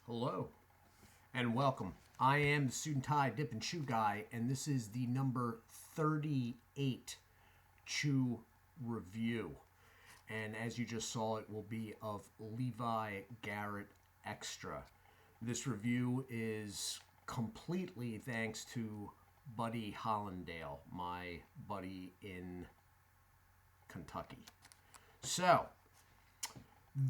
Hello and welcome. I am the Suit&Tie Dip&ChewGuy, and this is the number 38 Chew review. And as you just saw, it will be of Levi Garrett Extra. This review is completely thanks to Buddy Hollandale, my buddy in Kentucky. So,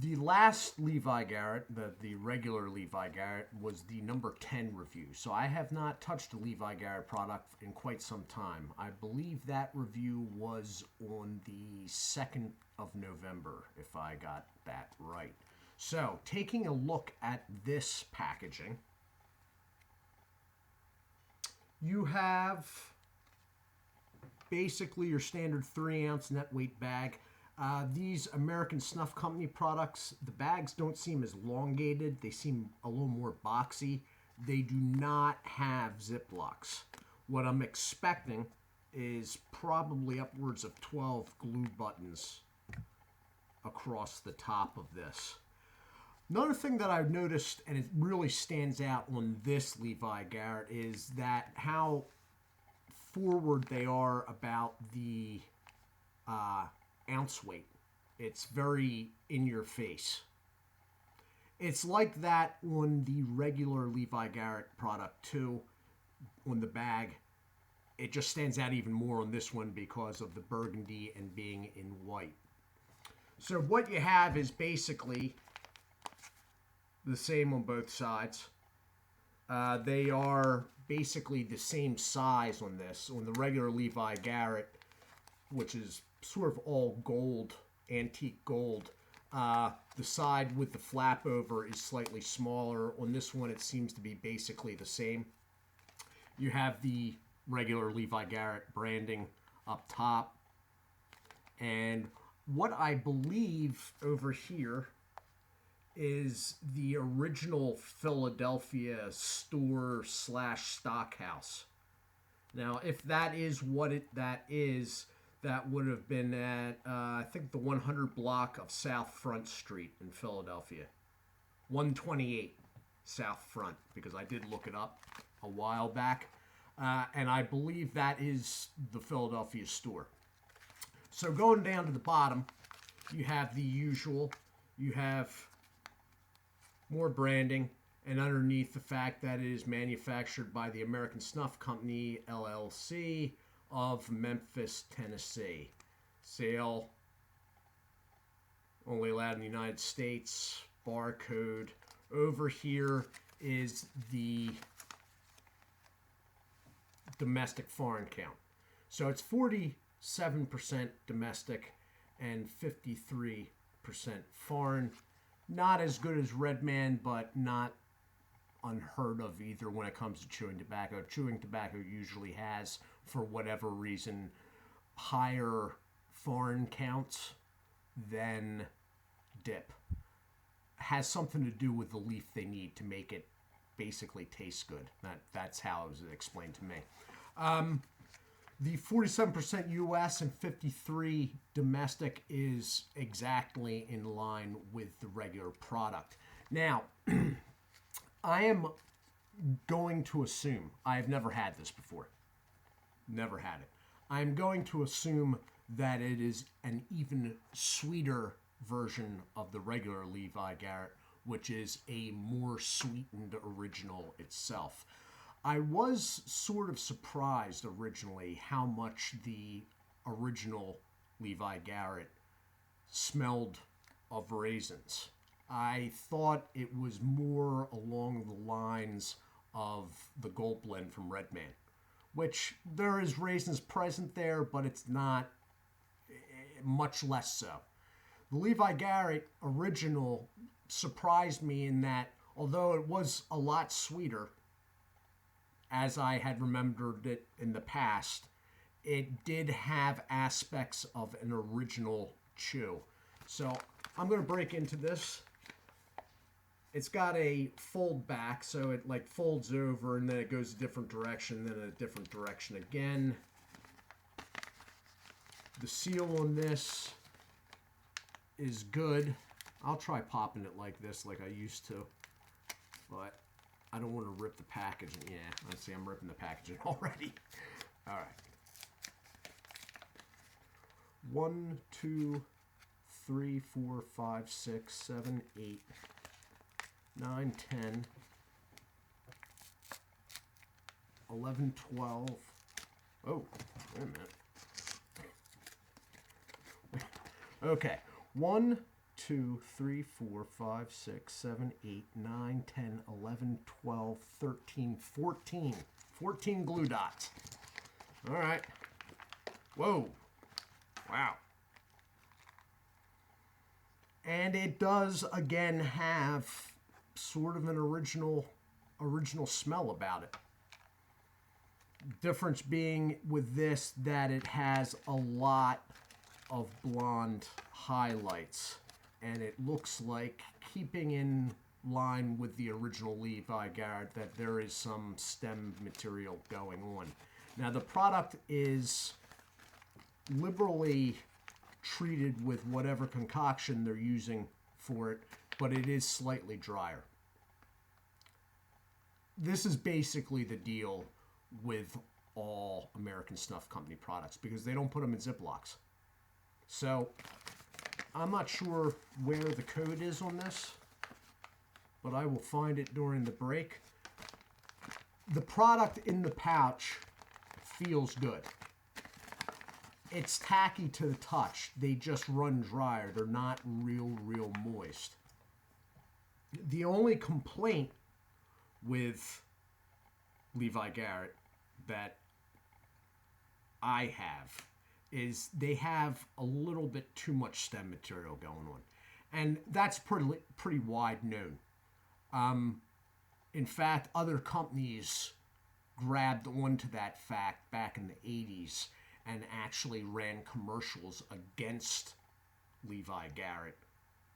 the last Levi Garrett, the regular Levi Garrett, was the number 10 review. So I have not touched a Levi Garrett product in quite some time. I believe that review was on the 2nd of November, if I got that right. So taking a look at this packaging, you have basically your standard 3-ounce net weight bag. These American Snuff Company products, the bags don't seem as elongated. They seem a little more boxy. They do not have zip locks. What I'm expecting is probably upwards of 12 glue buttons across the top of this. Another thing that I've noticed, and it really stands out on this Levi Garrett, is that how forward they are about the ounce weight. It's very in your face. It's like that on the regular Levi Garrett product too, on the bag. It just stands out even more on this one because of the burgundy and being in white. So what you have is basically the same on both sides. They are basically the same size on this. On the regular Levi Garrett, which is sort of all gold, antique gold, the side with the flap over is slightly smaller. On this one, it seems to be basically the same. You have the regular Levi Garrett branding up top. And what I believe over here is the original Philadelphia store / stockhouse. Now, if that is what that is, that would have been at, I think, the 100 block of South Front Street in Philadelphia. 128 South Front, because I did look it up a while back. And I believe that is the Philadelphia store. So going down to the bottom, you have the usual. You have more branding, and underneath the fact that it is manufactured by the American Snuff Company, LLC, of Memphis, Tennessee. Sale only allowed in the United States. Barcode. Over here is the domestic foreign count. So it's 47% domestic and 53% foreign. Not as good as Redman, but not unheard of either when it comes to chewing tobacco. Chewing tobacco usually has, for whatever reason, higher foreign counts than dip. Has something to do with the leaf they need to make it basically taste good. That's how it was explained to me. The 47% US and 53% domestic is exactly in line with the regular product. Now, I am going to assume, I have never had this before. Never had it. I'm going to assume that it is an even sweeter version of the regular Levi Garrett, which is a more sweetened original itself. I was sort of surprised originally how much the original Levi Garrett smelled of raisins. I thought it was more along the lines of the Gold Blend from Redman, which there is raisins present there, but it's not, much less so. The Levi Garrett original surprised me in that, although it was a lot sweeter, as I had remembered it in the past, it did have aspects of an original chew. So I'm going to break into this. It's got a fold back, so it like folds over and then it goes a different direction, then a different direction again. The seal on this is good. I'll try popping it like this, like I used to. but I don't want to rip the packaging. Yeah, I see I'm ripping the packaging already. All right. 1, 2, 3, 4, 5, 6, 7, 8, 9, 10, 11, 12. Oh, wait a minute. Okay. 1, 2, 3, 4, 5, 6, 7, 8, 9, 10, 11, 12, 13, 14. 14 glue dots. All right. Whoa. Wow. And it does, again, have sort of an original smell about it. Difference being with this that it has a lot of blonde highlights, and it looks like, keeping in line with the original Levi Garrett, that there is some stem material going on. Now the product is liberally treated with whatever concoction they're using for it, but it is slightly drier. This is basically the deal with all American Snuff Company products, because they don't put them in Ziplocs. So I'm not sure where the code is on this, but I will find it during the break. The product in the pouch feels good. It's tacky to the touch. They just run drier. They're not real moist. The only complaint with Levi Garrett that I have is they have a little bit too much stem material going on. And that's pretty wide known. In fact, other companies grabbed onto that fact back in the 80s and actually ran commercials against Levi Garrett,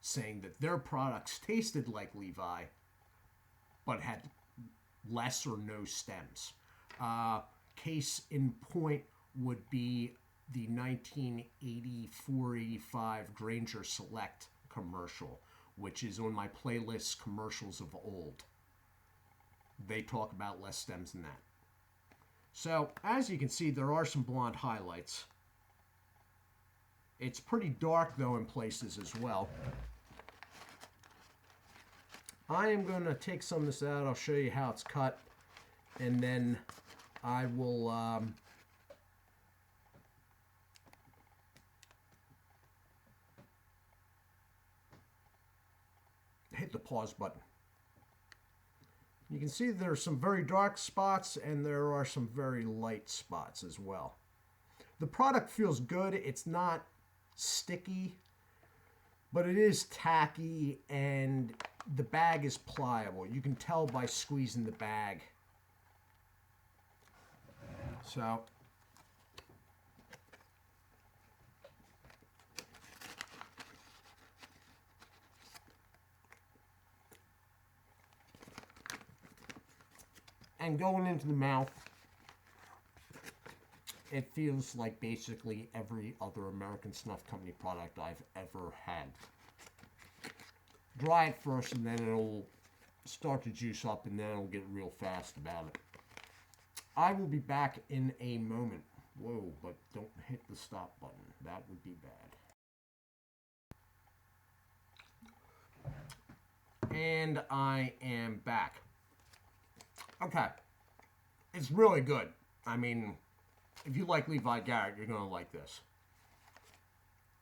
saying that their products tasted like Levi, but had less or no stems. Case in point would be the 1984-85 Granger Select commercial, which is on my playlist commercials of old. They talk about less stems than that. So, as you can see, there are some blonde highlights. It's pretty dark, though, in places as well. I am going to take some of this out. I'll show you how it's cut, and then I will hit the pause button. You can see there are some very dark spots and there are some very light spots as well. The product feels good. It's not sticky, but it is tacky, and the bag is pliable. You can tell by squeezing the bag. So and going into the mouth, it feels like basically every other American Snuff Company product I've ever had. Dry it first, and then it'll start to juice up, and then it'll get real fast about it. I will be back in a moment. Whoa, but don't hit the stop button. That would be bad. And I am back. Okay. It's really good. I mean, if you like Levi Garrett, you're going to like this.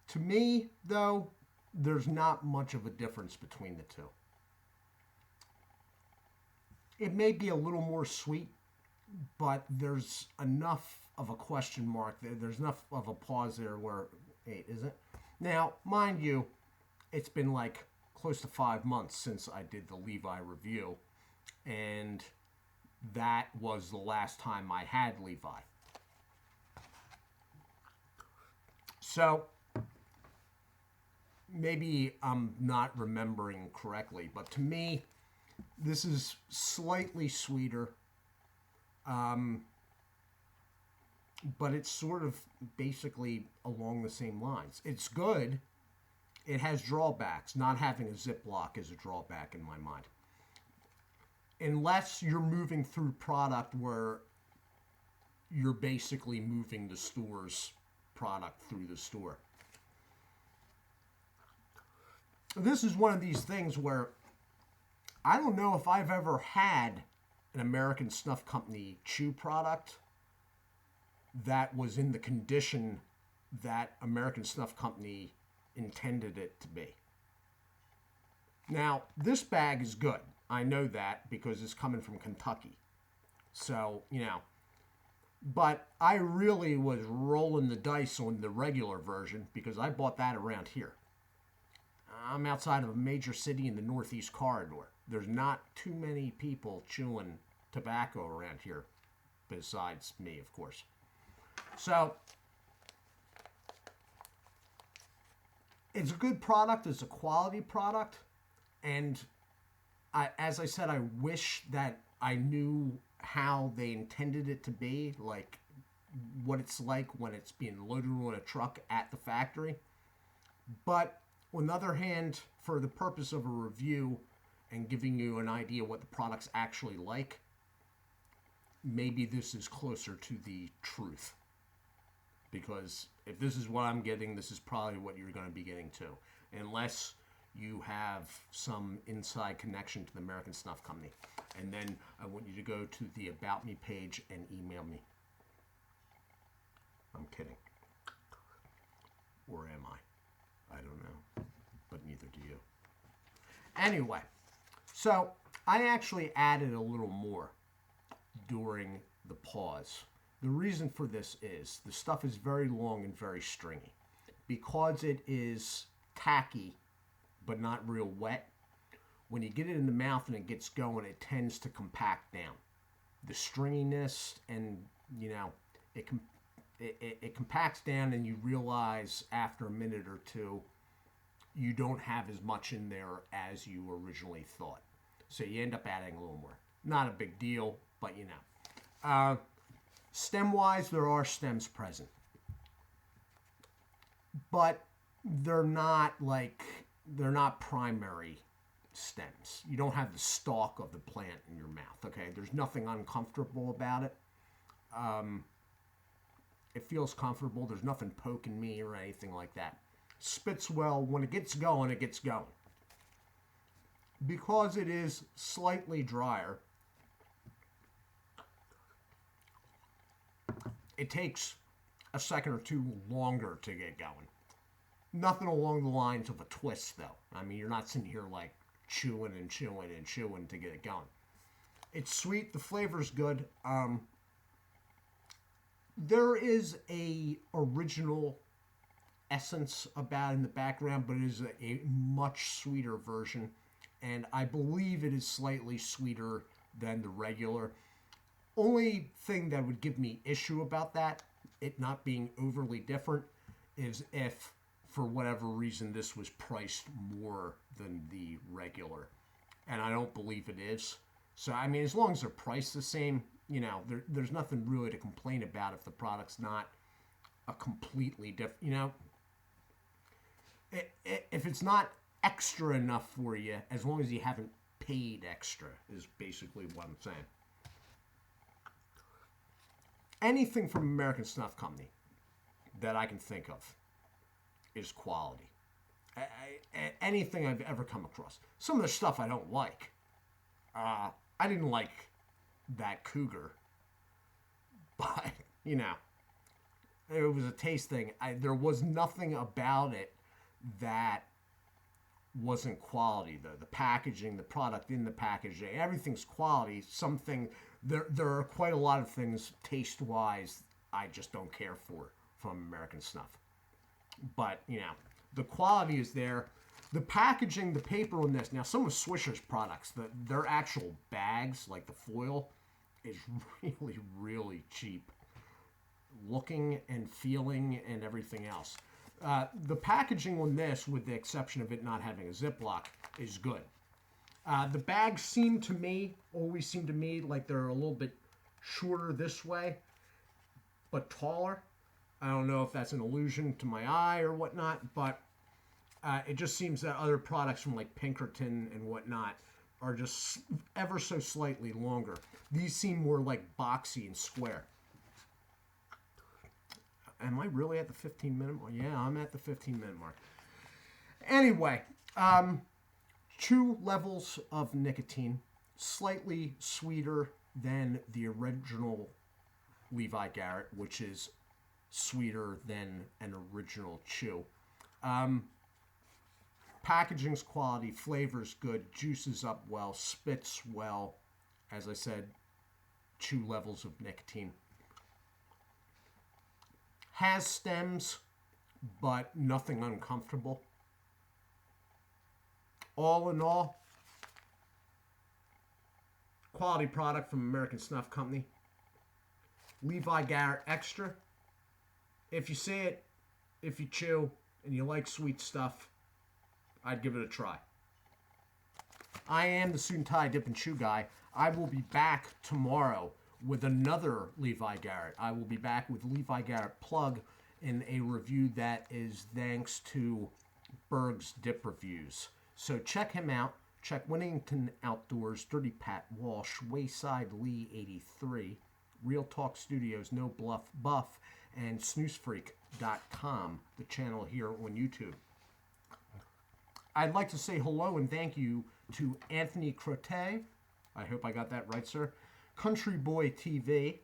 To me, though, there's not much of a difference between the two. It may be a little more sweet, but there's enough of a question mark there. There's enough of a pause there where, hey, is it? Now, mind you, it's been like close to 5 months since I did the Levi review, and that was the last time I had Levi. So, maybe I'm not remembering correctly, but to me, this is slightly sweeter, but it's sort of basically along the same lines. It's good. It has drawbacks. Not having a Ziploc is a drawback in my mind. unless you're moving through product where you're basically moving the store's product through the store. This is one of these things where I don't know if I've ever had an American Snuff Company chew product that was in the condition that American Snuff Company intended it to be. Now, this bag is good. I know that because it's coming from Kentucky. So, but I really was rolling the dice on the regular version because I bought that around here. I'm outside of a major city in the Northeast Corridor. There's not too many people chewing tobacco around here, besides me, of course. So, it's a good product. It's a quality product. And as I said, I wish that I knew how they intended it to be, like what it's like when it's being loaded on a truck at the factory. But on the other hand, for the purpose of a review and giving you an idea what the product's actually like, maybe this is closer to the truth. Because if this is what I'm getting, this is probably what you're going to be getting too. Unless you have some inside connection to the American Snuff Company. And then I want you to go to the About Me page and email me. I'm kidding. Or am I? I don't know. But neither do you. Anyway, so I actually added a little more during the pause. The reason for this is the stuff is very long and very stringy. Because it is tacky but not real wet, when you get it in the mouth and it gets going, it tends to compact down. The stringiness and, it compacts down, and you realize after a minute or two you don't have as much in there as you originally thought. So you end up adding a little more. Not a big deal, but stem-wise, there are stems present. But they're not primary stems. You don't have the stalk of the plant in your mouth, okay? There's nothing uncomfortable about it. It feels comfortable. There's nothing poking me or anything like that. Spits well. When it gets going, it gets going. Because it is slightly drier, it takes a second or two longer to get going. Nothing along the lines of a twist, though. I mean, you're not sitting here like chewing and chewing and chewing to get it going. It's sweet. The flavor's good. There is a original essence about in the background, but it is a much sweeter version. And I believe it is slightly sweeter than the regular. Only thing that would give me issue about that, it not being overly different, is if for whatever reason this was priced more than the regular. And I don't believe it is. So, I mean, as long as they're priced the same, there's nothing really to complain about if the product's not a completely different, if it's not extra enough for you, as long as you haven't paid extra, is basically what I'm saying. Anything from American Snuff Company that I can think of is quality. Anything I've ever come across. Some of the stuff I don't like. I didn't like that Cougar. But, it was a taste thing. There was nothing about it that wasn't quality, though. The packaging, the product in the packaging, everything's quality. There are quite a lot of things, taste-wise, I just don't care for from American Snuff. But, the quality is there. The packaging, the paper on this. Now, some of Swisher's products, their actual bags, like the foil, is really, really cheap. Looking and feeling and everything else. The packaging on this, with the exception of it not having a Ziploc, is good. The bags always seem to me like they're a little bit shorter this way, but taller. I don't know if that's an illusion to my eye or whatnot, but it just seems that other products from like Pinkerton and whatnot, are just ever so slightly longer. These seem more like boxy and square. Am I really at the 15-minute mark? Yeah, I'm at the 15-minute mark. Anyway, 2 levels of nicotine, slightly sweeter than the original Levi Garrett, which is sweeter than an original chew. Packaging's quality, flavor's good, juices up well, spits well. As I said, 2 levels of nicotine. Has stems, but nothing uncomfortable. All in all, quality product from American Snuff Company. Levi Garrett Extra. If you see it, if you chew, and you like sweet stuff, I'd give it a try. I am the Suit&Tie Dip&Chew Guy. I will be back tomorrow with another Levi Garrett. I will be back with Levi Garrett Plug in a review that is thanks to Berg's Dip Reviews. So check him out. Check Winnington Outdoors, Dirty Pat Walsh, Wayside Lee 83, Real Talk Studios, No Bluff Buff, and snoozefreak.com, the channel here on YouTube. I'd like to say hello and thank you to Anthony Crote. I hope I got that right, sir. Country Boy TV.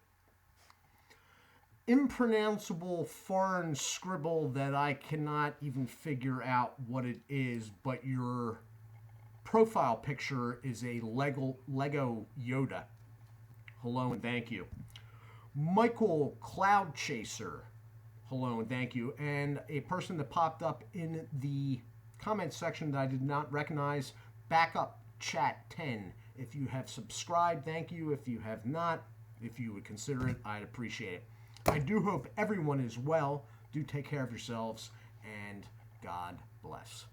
Impronounceable foreign scribble that I cannot even figure out what it is, but your profile picture is a Lego Yoda. Hello and thank you. Michael Cloud Chaser. Hello and thank you. And a person that popped up in the comment section that I did not recognize, Backup Chat 10. If you have subscribed, thank you. If you have not, if you would consider it, I'd appreciate it. I do hope everyone is well. Do take care of yourselves, and God bless.